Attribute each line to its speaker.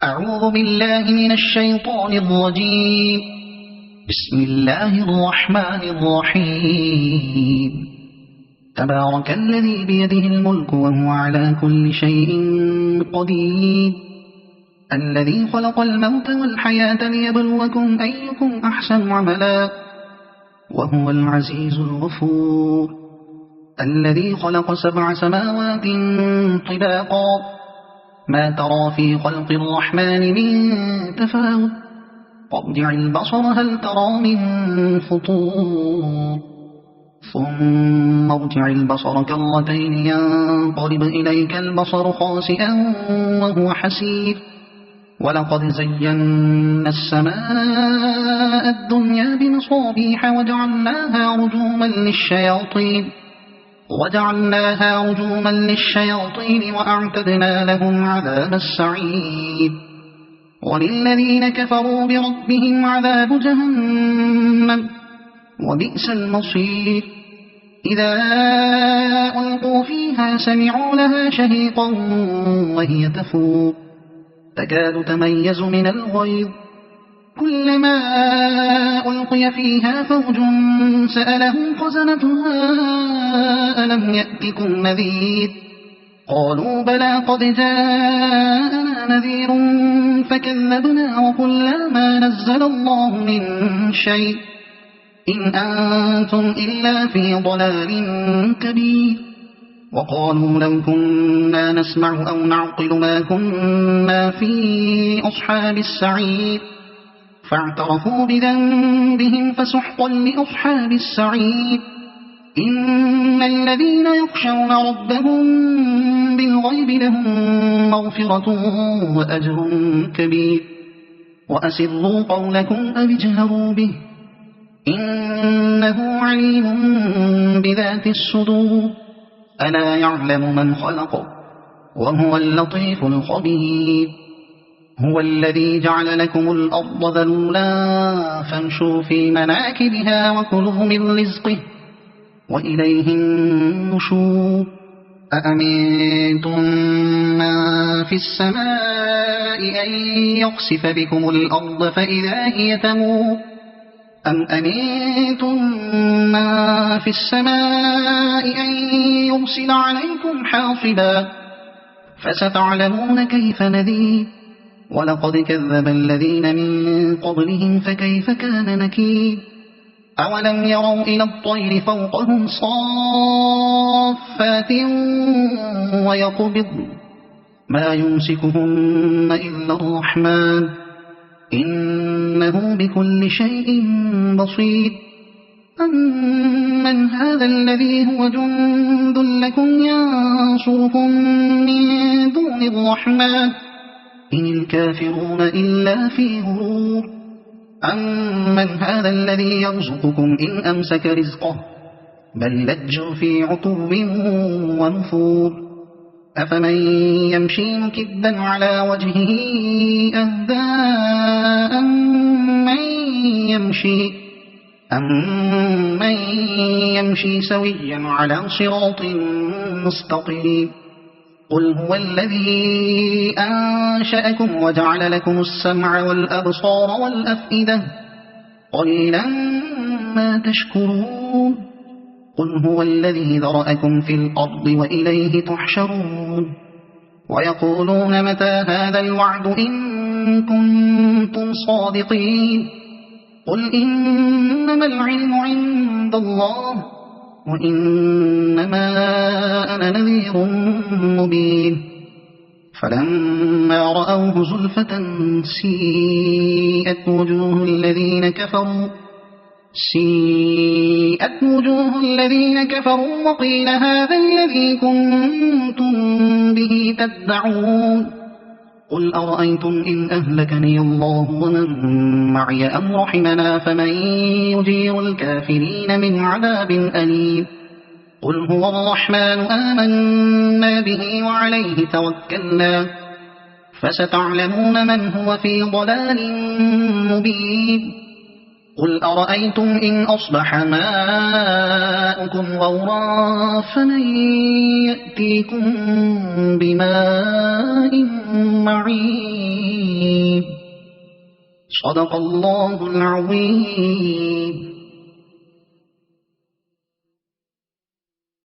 Speaker 1: أعوذ بالله من الشيطان الرجيم. بسم الله الرحمن الرحيم. تبارك الذي بيده الملك وهو على كل شيء قدير، الذي خلق الموت والحياة ليبلوكم أيكم أحسن عملا، وهو العزيز الغفور، الذي خلق 7 سماوات طباقا، ما ترى في خلق الرحمن من تفاوت، فارجع البصر هل ترى من فطور، ثم ارجع البصر كرتين ينقلب إليك البصر خاسئا وهو حسير، ولقد زينا السماء الدنيا بمصابيح وجعلناها رجوما للشياطين وأعتدنا لهم عذاب السعير. وللذين كفروا بربهم عذاب جهنم وبئس المصير. إذا ألقوا فيها سمعوا لها شهيقا وهي تفور، تكاد تميز من الغيظ، كلما ألقي فيها فوج سألهم خزنتها ألم يأتكم نذير، قالوا بلى قد جاءنا نذير فكذبنا وقلنا ما نزل الله من شيء إن أنتم إلا في ضلال كبير. وقالوا لو كنا نسمع أو نعقل ما كنا في أصحاب السعير، فاعترفوا بذنبهم فسحقا لأصحاب السعير. إن الذين يخشون ربهم بالغيب لهم مغفرة وأجر كبير. وأسروا قولكم أو اجهروا به إنه عليم بذات الصدور. ألا يعلم من خلق وهو اللطيف الخبير. هو الذي جعل لكم الأرض ذلولا فامشوا في مناكبها وكلوا من رزقه وإليه النشور. أأمنتم من في السماء أن يخسف بكم الأرض فإذا هي تمور، أم أمنتم من في السماء أن يرسل عليكم حاصبا، فستعلمون كيف نذير. ولقد كذب الذين من قبلهم فكيف كان نكير. أولم يروا إلى الطير فوقهم صافات ويقبض ما يمسكهن إلا الرحمن إنه بكل شيء بصير. أمن هذا الذي هو جند لكم ينصركم من دون الرحمن إن الكافرون إلا في غرور. أمن هذا الذي يرزقكم إن أمسك رزقه بل لجوا في عتو ونفور. أفمن يمشي مكبا على وجهه أهدى أمن يمشي سويا على صراط مستقيم. قل هو الذي أنشأكم وجعل لكم السمع والأبصار والأفئدة قليلا ما تشكرون. قل هو الذي ذرأكم في الأرض وإليه تحشرون. ويقولون متى هذا الوعد إن كنتم صادقين. قل إنما العلم عند الله وإنما أنا نذير مبين. فلما رأوه زلفة سيئت وجوه الذين كفروا وقيل هذا الذي كنتم به تدعون. قل أرأيتم إن أهلكني الله ومن معي أم رحمنا فمن يجير الكافرين من عذاب أليم. قل هو الرحمن آمنا به وعليه توكلنا فستعلمون من هو في ضلال مبين. قل أرأيتم إن أصبح ماؤكم غورا فمن يأتيكم بماء معين. صدق الله العظيم.